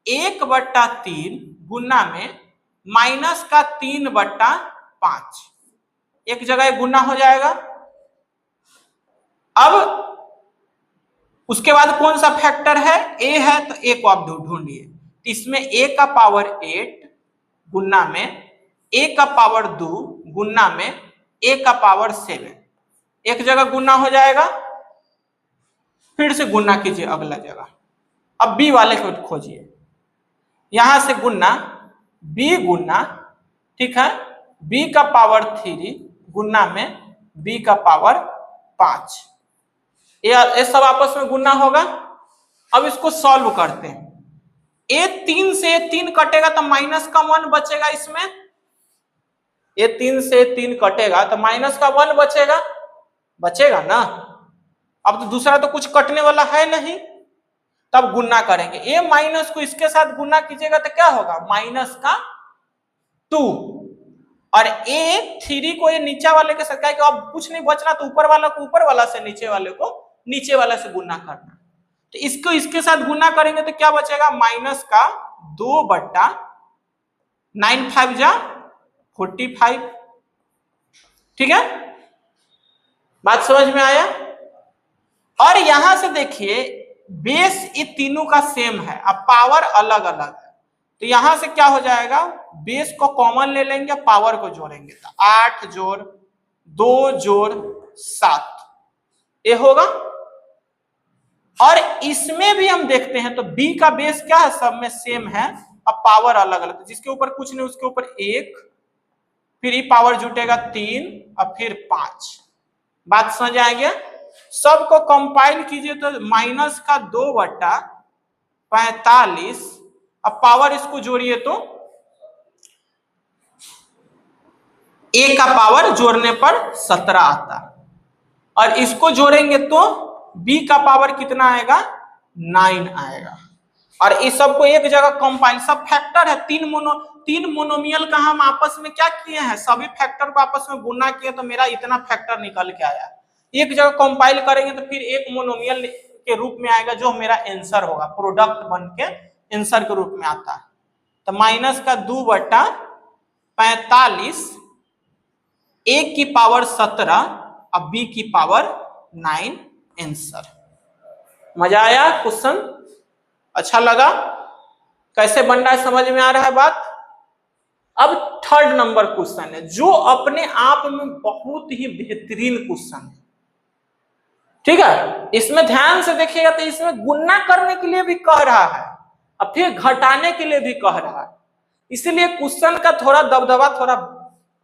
1/3 गुना में माइनस का 3/5, एक जगह गुना हो जाएगा। अब उसके बाद कौन सा फैक्टर है, a है, तो a को आप ढूंढिए। इसमें a का पावर 8 गुना में a का पावर 2 गुना में a का पावर 7, एक जगह गुना हो जाएगा। फिर से गुना कीजिए अगला जगह, अब b वाले को खोजिए, यहां से गुना b गुना, ठीक है, b का पावर 3 गुना में b का पावर 5, ये सब आपस में गुना होगा। अब इसको सॉल्व करते हैं, ए 3 से 3 कटेगा तो माइनस का 1 बचेगा, इसमें ये 3 से 3 कटेगा तो माइनस का 1 बचेगा, बचेगा ना। अब तो दूसरा तो कुछ कटने वाला है नहीं, तब गुना करेंगे, ए माइनस को इसके साथ गुना कीजिएगा तो क्या होगा, माइनस का 2, और a3 को ये नीचे वाले के साथ, क्या अब कुछ नहीं बचना, तो ऊपर वाला को ऊपर वाला से, नीचे वाले को नीचे वाला से गुना करना, तो इसको इसके साथ गुना करेंगे तो क्या बचेगा, माइनस का 2/9 5 जा 45, ठीक है, बात समझ में आया। और यहां से देखिए बेस ये तीनों का सेम है, अब पावर अलग अलग है, तो यहां से क्या हो जाएगा, बेस को कॉमन ले लेंगे, पावर को जोड़ेंगे, तो 8 जोड़ 2 जोड़ 7 ये होगा। और इसमें भी हम देखते हैं तो b का बेस क्या है, सब में सेम है, अब पावर अलग अलग, जिसके ऊपर कुछ नहीं उसके ऊपर 1, फिर ये पावर जुटेगा 3 और फिर 5, बात समझ आ गया। सबको कंपाइल कीजिए तो माइनस का 2/45, अब पावर इसको जोड़िए तो ए का पावर जोड़ने पर 17 आता है, और इसको जोड़ेंगे तो बी का पावर कितना आएगा, 9 आएगा। और इस सबको एक जगह कंपाइल, सब फैक्टर है, तीन मोनोमियल का हम आपस में क्या किए हैं, सभी फैक्टर को आपस में गुना किए तो मेरा इतना फैक्टर निकल के आया। एक जगह कंपाइल करेंगे तो फिर एक मोनोमियल के रूप में आएगा, जो मेरा आंसर होगा, प्रोडक्ट बन के आंसर के रूप में आता है। तो माइनस का 2/45 ए की पावर 17 और बी की पावर 9 आंसर। मजा आया क्वेश्चन, अच्छा लगा, कैसे बन रहा है समझ में आ रहा है बात। अब थर्ड नंबर क्वेश्चन है जो अपने आप में बहुत ही बेहतरीन क्वेश्चन है, ठीक है। इसमें ध्यान से देखिएगा तो इसमें गुणा करने के लिए भी कह रहा है और फिर घटाने के लिए भी कह रहा है, इसलिए क्वेश्चन का थोड़ा दबदबा थोड़ा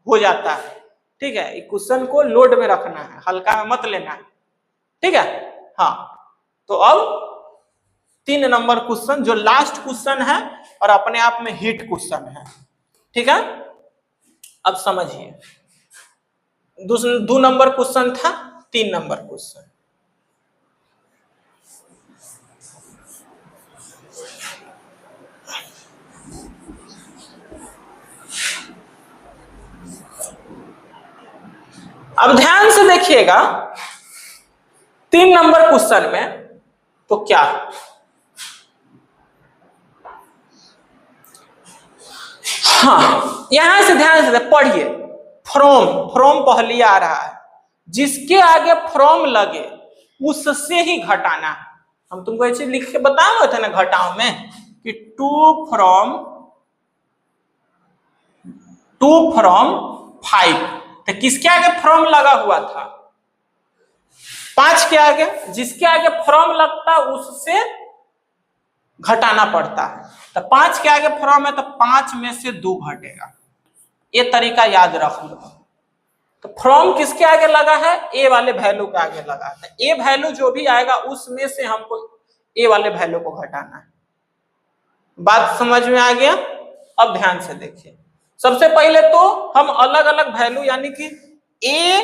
हो जाता है, ठीक है। क्वेश्चन को लोड में रखना है, हल्का में मत लेना है, ठीक है। हाँ, तो अब 3 नंबर क्वेश्चन जो लास्ट क्वेश्चन है और अपने आप में हिट क्वेश्चन है, ठीक है। अब समझिए, 2 नंबर क्वेश्चन था, 3 नंबर क्वेश्चन। अब ध्यान से देखिएगा 3 नंबर क्वेश्चन में तो क्या, हाँ यहां से ध्यान से पढ़िए, फ्रॉम पहले आ रहा है, जिसके आगे फ्रॉम लगे उससे ही घटाना। हम तुमको ऐसे लिख के बताया हुआ था ना घटाओ में कि टू फ्रॉम 5, तो किसके आगे फ्रॉम लगा हुआ था, 5 के आगे, जिसके आगे फ्रॉम लगता उससे घटाना पड़ता है। तो 5 के आगे फ्रॉम है तो 5 में से 2 घटेगा, ये तरीका याद रख लो। तो फ्रॉम किसके आगे लगा है, ए वाले वैल्यू के आगे लगा है, ए वैल्यू जो भी आएगा उसमें से हमको ए वाले वैल्यू को घटाना है। बात समझ में आ गया। अब ध्यान से देखिए, सबसे पहले तो हम अलग अलग वैल्यू यानी कि ए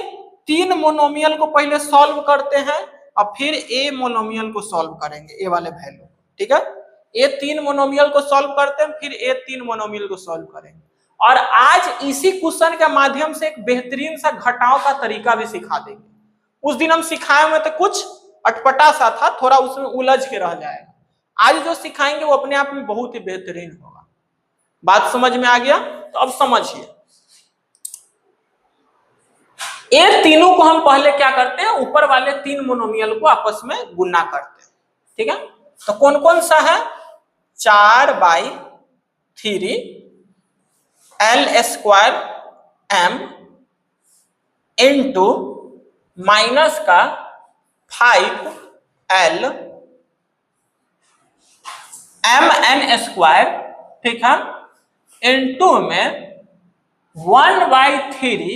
3 मोनोमियल को पहले सॉल्व करते हैं और फिर ए मोनोमियल को सॉल्व करेंगे, ए वाले वैल्यू, ठीक है। ए 3 मोनोमियल को सॉल्व करते हैं, फिर ए 3 मोनोमियल को सॉल्व करेंगे। और आज इसी क्वेश्चन के माध्यम से एक बेहतरीन सा घटाव का तरीका भी सिखा देंगे। उस दिन हम सिखाए हुए तो कुछ अटपटा सा था, थोड़ा उसमें उलझ के रह जाएगा। आज जो सिखाएंगे वो अपने आप में बहुत ही बेहतरीन होगा। बात समझ में आ गया। तो अब समझिए, ये तीनों को हम पहले क्या करते हैं, ऊपर वाले 3 मोनोमियल को आपस में गुना करते हैं, ठीक है। तो कौन कौन सा है, 4/3 L² m इंटू माइनस का 5L mn², ठीक है, इंटू में 1/3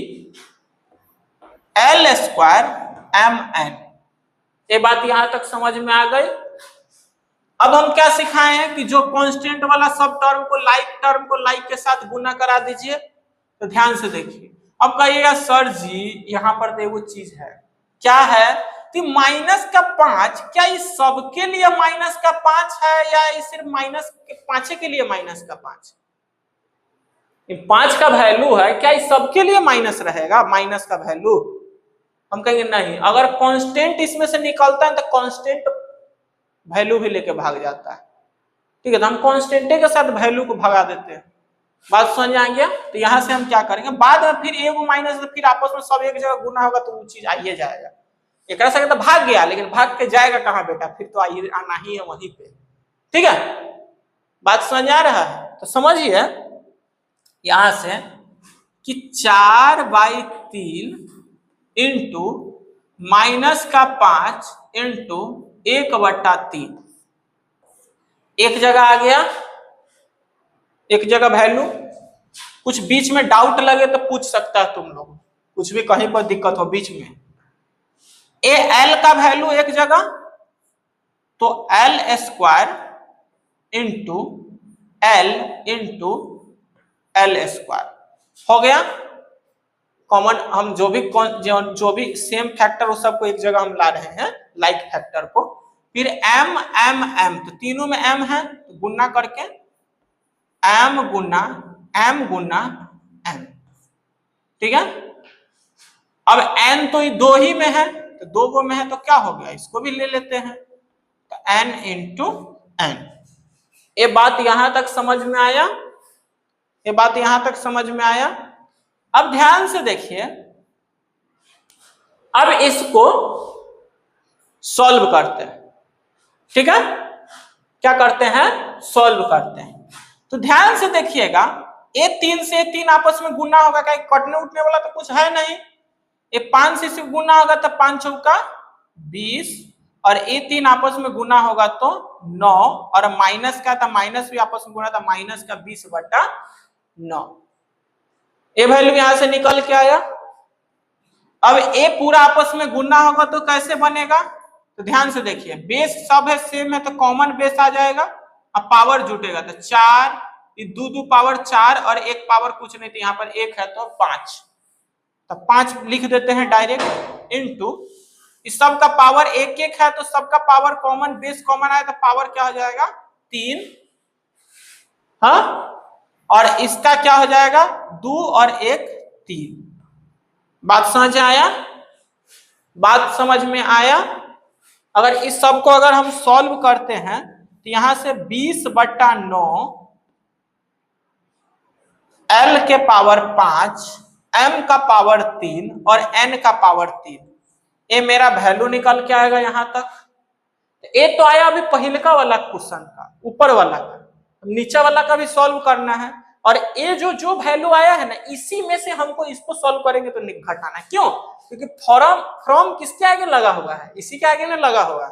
L² mn। ये बात यहां तक समझ में आ गई। अब हम क्या सिखाए हैं कि जो कांस्टेंट वाला सब टर्म को लाइक के साथ गुना करा दीजिए। तो ध्यान से देखिए, अब कहिएगा सर जी यहां पर तो वो चीज है, क्या है कि माइनस का 5, क्या इस सबके लिए माइनस का 5 है या इस सिर्फ माइनस के 5 के लिए माइनस का 5? 5 का वैल्यू है, क्या इस सबके लिए माइनस रहेगा माइनस का वैल्यू? हम कहेंगे नहीं। अगर कांस्टेंट इसमें से निकलता है तो कांस्टेंट वैल्यू भी लेके भाग जाता है, ठीक है। तो हम कांस्टेंटे के साथ वैल्यू को भगा देते हैं। बात समझ आ गया। तो यहां से हम क्या करेंगे, बाद में फिर ए को माइनस से फिर आपस में सब एक जगह गुना होगा तो वो चीज आइए जाएगा। एक से तो भाग गया, लेकिन भाग के जाएगा कहां बेटा, फिर तो आइए आना ही है वहीं पे, ठीक है। बात समझ आ रहा है। तो समझिए यहां से कि 4/3 इंटू माइनस का 5 इंटू 1/3, एक जगह आ गया, एक जगह वैल्यू। कुछ बीच में डाउट लगे तो पूछ सकता है तुम लोग, कुछ भी कहीं पर दिक्कत हो बीच में। ए एल का वैल्यू एक जगह, तो L² into L into L² हो गया। कॉमन हम जो भी सेम फैक्टर वो सबको एक जगह हम ला रहे हैं, लाइक फैक्टर को। फिर m m m, तो तीनों में m है तो गुना करके m गुना m, ठीक है। अब n तो दो ही में है, तो दो गो में है तो क्या हो गया, इसको भी ले लेते हैं, तो n इंटू n। ये बात यहां तक समझ में आया, ये बात यहां तक समझ में आया। अब ध्यान से देखिए, अब इसको सॉल्व करते हैं, ठीक है। क्या करते हैं, सॉल्व करते हैं। तो ध्यान से देखिएगा, ये 3 से 3 आपस में गुना होगा, क्या कटने उठने वाला तो कुछ है नहीं। ये 5 से गुना होगा तो 5 चौका 20, और ये 3 आपस में गुना होगा तो 9, और माइनस का था, माइनस भी आपस में गुना था, माइनस का 20/9। ये वैल्यू यहां से निकल के आया। अब ये पूरा आपस में गुना होगा तो कैसे बनेगा, तो ध्यान से देखिए, बेस सब है सेम है तो कॉमन बेस आ जाएगा, अब पावर जुटेगा तो 4, ये 2 पावर 4 और 1 पावर कुछ नहीं, तो यहाँ पर 1 है तो 5, तो 5 लिख देते हैं डायरेक्ट, इनटू इस सब का पावर 1 है तो सबका पावर कॉमन, बेस कॉमन आया तो पावर क्या हो जाएगा 3, हाँ, और इसका क्या हो जाएगा 2 और 1 3। बात समझ आया, बात समझ में आया। अगर इस सब को अगर हम सॉल्व करते हैं तो यहां से 20/9 L के पावर 5, M का पावर 3 और N का पावर 3, ये मेरा वैल्यू निकल के आएगा यहां तक। ये तो आया अभी पहले का वाला क्वेश्चन का, ऊपर वाला का, नीचे वाला का भी सॉल्व करना है। और ये जो वैल्यू आया है ना, इसी में से हमको इसको सॉल्व करेंगे तो घटाना, क्यों, क्योंकि फ्रॉम किसके आगे लगा हुआ है, इसी के आगे में लगा हुआ है,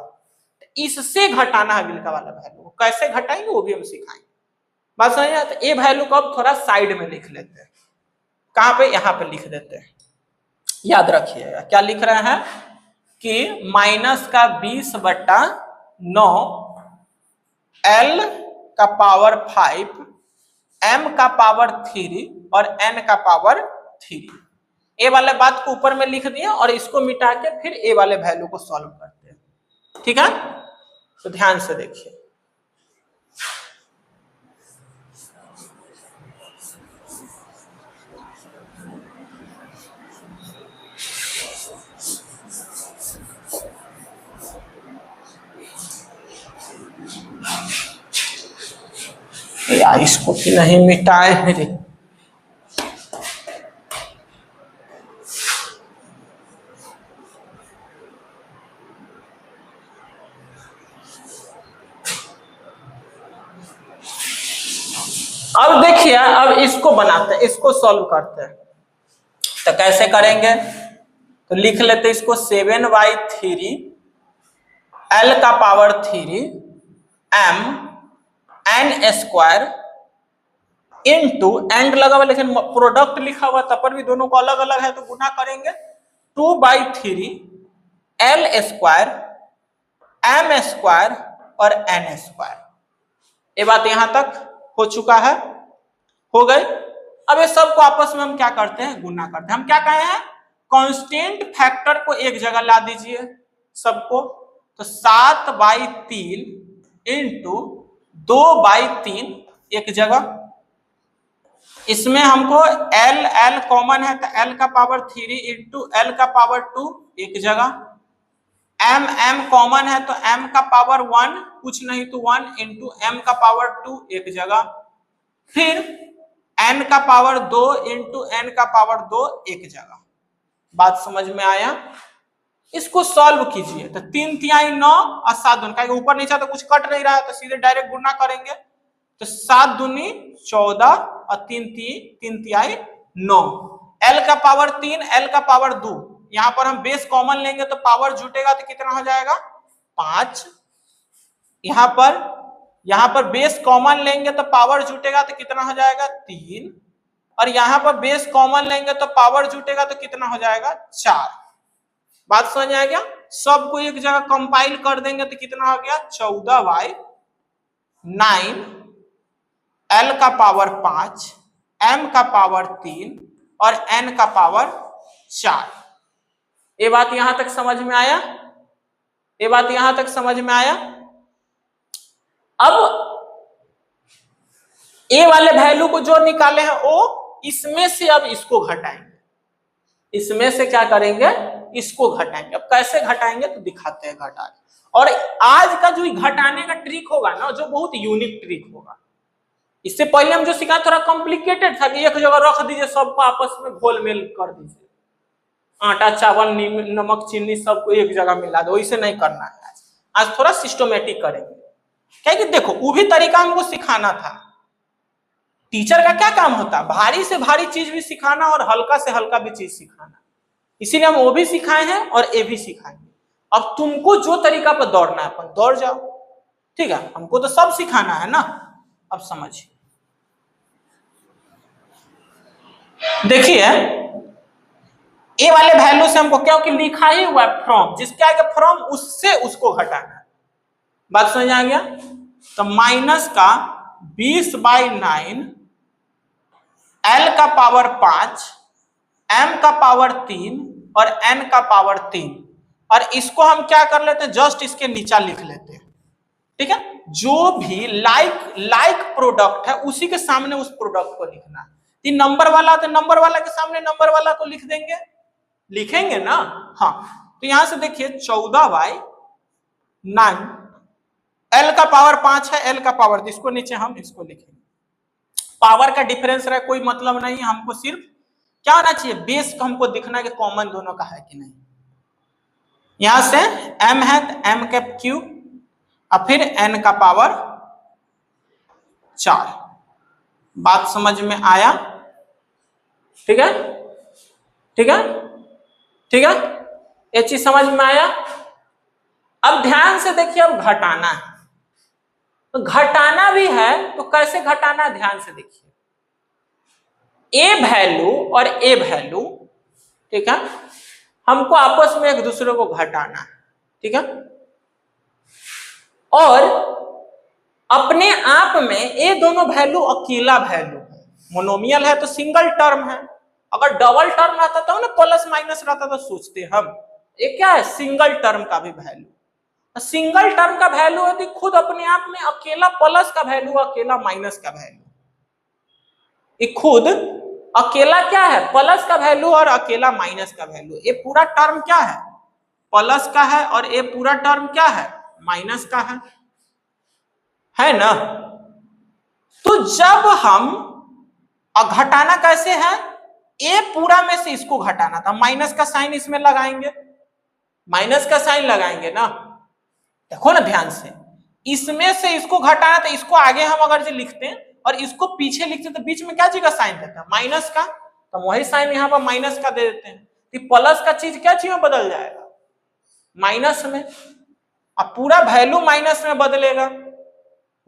इससे घटाना है अगले का वाला वैल्यू। कैसे घटाएंगे वो भी हम सिखाएंगे। बात समझ आया। तो ये वैल्यू को अब थोड़ा साइड में लिख लेते हैं, कहां पे, यहां पे लिख देते हैं। याद रखिएगा क्या लिख रहे हैं कि माइनस का 20/9 L का पावर 5, M का पावर 3 और N का पावर 3। ए वाले बात को ऊपर में लिख दिया और इसको मिटा के फिर ए वाले वैल्यू को सॉल्व करते हैं, ठीक है। तो ध्यान से देखिए, यार इसको भी नहीं मिटाए मेरे। अब देखिए, अब इसको बनाते हैं, इसको सॉल्व करते हैं। तो कैसे करेंगे, तो लिख लेते हैं इसको 7/3 L का power 3 M N square into, and लगा हुआ लेकिन प्रोडक्ट लिखा हुआ तब पर भी दोनों को अलग अलग है तो गुना करेंगे, 2/3 L स्क्वायर M स्क्वायर और N स्क्वायर। ये बात यहां तक हो चुका है, हो गई। अब ये सबको आपस में हम क्या करते हैं, गुना करते हैं। हम क्या कहे हैं, कांस्टेंट फैक्टर को एक जगह ला दीजिए सबको, तो 7/3 इंटू 2/3 एक जगह। इसमें हमको L कॉमन है तो L का पावर 3 इंटू L का पावर 2 एक जगह। M कॉमन है तो M का पावर 1 कुछ नहीं तो 1 इंटू M का पावर 2 एक जगह। फिर N का पावर 2 इंटू N का पावर 2 एक जगह। बात समझ में आया। इसको सॉल्व कीजिए तो 3 तिहाई 9 और 7 दूनी, क्या ऊपर नीचे तो कुछ कट नहीं रहा है तो सीधे डायरेक्ट गुना करेंगे, तो 7 दूनी 14 और 3 तिहाई 9। L का पावर 3 L का पावर 2, यहां पर हम बेस कॉमन लेंगे तो पावर जुटेगा तो कितना हो जाएगा 5। यहां पर बेस कॉमन लेंगे तो पावर जुटेगा तो कितना हो जाएगा 3, और यहां पर बेस कॉमन लेंगे तो पावर जुटेगा तो कितना हो जाएगा 4। बात समझ आ गया। सबको एक जगह कंपाइल कर देंगे तो कितना हो गया 14/9 L का पावर 5 M का पावर 3 और N का पावर 4। ये बात यहां तक समझ में आया? ये बात यहां तक समझ में आया? अब ए वाले वैल्यू को जो निकाले हैं ओ, इसमें से अब इसको घटाएंगे, इसमें से क्या करेंगे, इसको घटाएंगे। अब कैसे घटाएंगे तो दिखाते हैं घटा के। और आज का जो घटाने का ट्रिक होगा ना, जो बहुत यूनिक ट्रिक होगा। इससे पहले हम जो सीखा थोड़ा कॉम्प्लिकेटेड था कि एक जगह रख दीजिए, सबको आपस में घोल मेल कर दीजिए, आटा चावल नमक चीनी सबको एक जगह मिला दो। इसे नहीं करना है आज थोड़ा सिस्टमेटिक करेंगे। क्या कि देखो वो भी तरीका हमको सिखाना था। टीचर का क्या काम होता है, भारी से भारी चीज भी सिखाना और हल्का से हल्का भी चीज सिखाना। इसीलिए हम वो भी सिखाए हैं और ये भी सिखाएंगे। अब तुमको जो तरीका पर दौड़ना है अपन दौड़ जाओ, ठीक है? हमको तो सब सिखाना है ना। अब समझिए, देखिए ए वाले वैल्यू से हमको क्या, कि लिखा ही हुआ है फ्रॉम, जिसके आगे फ्रॉम उससे उसको घटाना है। बात समझ आ गया? तो माइनस का 20/9 L का पावर 5 M का पावर 3 और N का पावर 3, और इसको हम क्या कर लेते हैं, जस्ट इसके नीचा लिख लेते हैं, ठीक है? जो भी लाइक प्रोडक्ट है उसी के सामने उस प्रोडक्ट को लिखना है। नंबर वाला तो नंबर वाला के सामने नंबर वाला को लिख देंगे, लिखेंगे ना? हाँ, तो यहां से देखिए 14/9 L का पावर 5 है, L का पावर, इसको नीचे हम इसको लिखेंगे। पावर का डिफरेंस रहे कोई मतलब नहीं है, हमको सिर्फ क्या होना चाहिए, बेस को हमको दिखना है कि कॉमन दोनों का है कि नहीं। यहां से m है तो m का क्यूब और फिर n का पावर 4। बात समझ में आया? ठीक है, ठीक है, ठीक है, ये चीज समझ में आया? अब ध्यान से देखिए, अब घटाना है, तो घटाना भी है तो कैसे घटाना, ध्यान से देखिए। ए वैल्यू और ए वैल्यू, ठीक है, हमको आपस में एक दूसरे को घटाना है, ठीक है? और अपने आप में ये दोनों वैल्यू अकेला वैल्यू है, मोनोमियल है तो सिंगल टर्म है। अगर डबल टर्म रहता तो ना प्लस माइनस रहता तो सोचते हम, ये क्या है, सिंगल टर्म का भी वैल्यू। सिंगल टर्म का वैल्यू है तो खुद अपने आप में अकेला प्लस का वैल्यू, अकेला माइनस का वैल्यू, ये खुद अकेला क्या है, प्लस का वैल्यू और अकेला माइनस का वैल्यू। ये पूरा टर्म क्या है, प्लस का है, और ये पूरा टर्म क्या है, माइनस का है ना? तो जब हम घटाना कैसे है, ए पूरा में से इसको घटाना था, माइनस का साइन इसमें लगाएंगे, माइनस का साइन लगाएंगे ना। देखो ना ध्यान से, इसमें से इसको घटाना, तो इसको आगे हम अगर जो लिखते हैं और इसको पीछे लिखते हैं तो बीच में क्या चीज का साइन देता है, माइनस का, तो वही साइन यहाँ पर माइनस का दे देते हैं। तो प्लस का चीज क्या चीज में बदल जाएगा, माइनस में। अब पूरा वैल्यू माइनस में बदलेगा,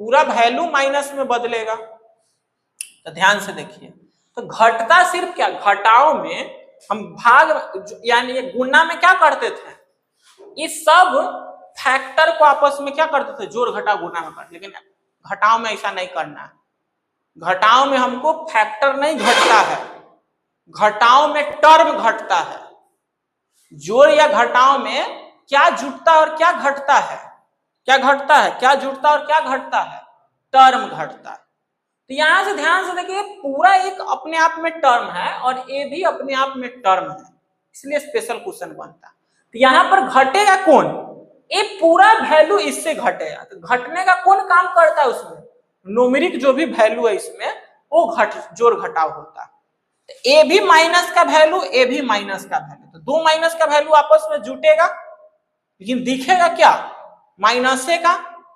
पूरा वैल्यू माइनस में बदलेगा। तो ध्यान से देखिए, तो घटता सिर्फ क्या, घटाओ में हम भाग यानी गुणा में क्या करते थे, इस सब फैक्टर को आपस में क्या करते थे, जोड़ घटा गुणा में करते, लेकिन घटाओ में ऐसा नहीं करना है। घटाओ में हमको फैक्टर नहीं घटता है, घटाओ में टर्म घटता है। जोड़ या घटाओ में क्या जुटता और क्या घटता है, क्या घटता है, क्या जुटता और क्या घटता है, टर्म घटता है। तो यहां से ध्यान से देखिए, पूरा एक अपने आप में टर्म है और ये भी अपने आप में टर्म है, इसलिए स्पेशल क्वेश्चन बनता है। तो यहां पर घटेगा कौन, ये पूरा वैल्यू इससे घटेगा। तो घटने का कौन काम करता है उसमें, न्यूमेरिक जो भी वैल्यू है इसमें वो जोड़ घटाव होता है। तो ए भी माइनस का वैल्यू, ए भी माइनस का वैल्यू, तो दो माइनस का वैल्यू आपस में जुटेगा, लेकिन दिखेगा क्या, माइनस का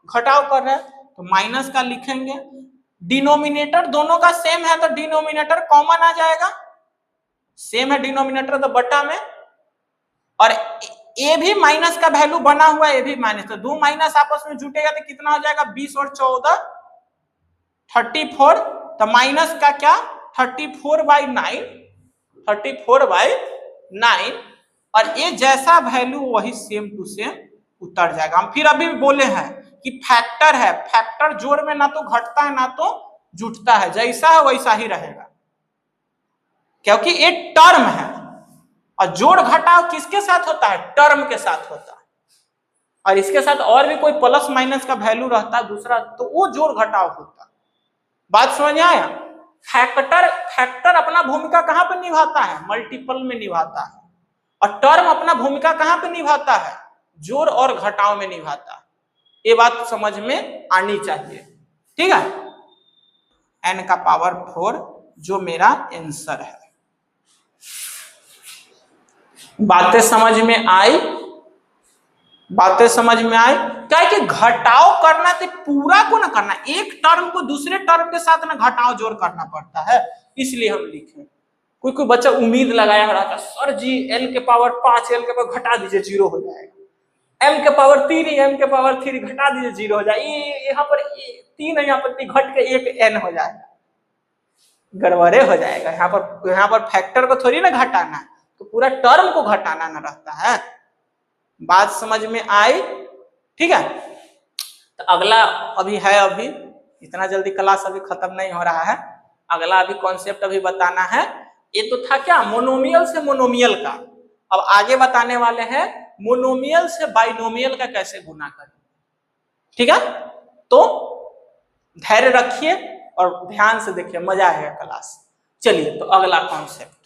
घटाव कर रहा है, तो माइनस का लिखेंगे। डिनोमिनेटर दोनों का सेम है तो डिनोमिनेटर कॉमन आ जाएगा, सेम है डिनोमिनेटर तो बटा में, और ए भी माइनस का वैल्यू बना हुआ है, ए भी माइनस, तो दो माइनस आपस में जुटेगा तो कितना हो जाएगा, 20 और 14 34, तो माइनस का क्या 34/9, 34/9, और ये जैसा वैल्यू वही सेम टू सेम उतर जाएगा। हम फिर अभी बोले हैं कि फैक्टर है, फैक्टर जोड़ में ना तो घटता है ना तो जुटता है, जैसा है वैसा ही रहेगा, क्योंकि ये टर्म है और जोड़ घटाव किसके साथ होता है? टर्म के साथ होता है। और इसके साथ और भी कोई प्लस माइनस का वैल्यू रहता है दूसरा, तो वो जोड़ घटाव होता है। बात समझ में आया? फैक्टर अपना भूमिका कहां पर निभाता है? मल्टीपल में निभाता है। और टर्म अपना भूमिका कहां पर निभाता है? जोड़ और घटाव में निभाता है। ये बात समझ में आनी चाहिए, ठीक है। n का पावर 4 जो मेरा आंसर है। बातें समझ में आई? बातें समझ में आई? क्या है कि घटाव करना तो पूरा को ना करना, एक टर्म को दूसरे टर्म के साथ ना घटाव जोड़ करना पड़ता है, इसलिए हम लिखे। कोई कोई बच्चा उम्मीद लगाया रहा था, सर जी l के पावर 5 l के पावर घटा दीजिए 0 हो जाएगा, m के पावर 3 m के पावर 3 घटा दीजिए 0 हो जाएगा, यहाँ पर 3 है, यहाँ पर घट के एक n हो जाएगा, गड़बड़े हो जाएगा। यहाँ पर फैक्टर को थोड़ी ना घटाना, तो पूरा टर्म को घटाना ना रहता है। बात समझ में आई? ठीक है। तो अगला अभी है, अभी इतना जल्दी क्लास अभी खत्म नहीं हो रहा है। अगला अभी कॉन्सेप्ट अभी बताना है। ये तो था क्या? मोनोमियल से मोनोमियल का। अब आगे बताने वाले हैं मोनोमियल से बाइनोमियल का कैसे गुना करें, ठीक है। तो धैर्य रखिए और ध्यान से देखिए, मजा आएगा क्लास। चलिए तो अगला कॉन्सेप्ट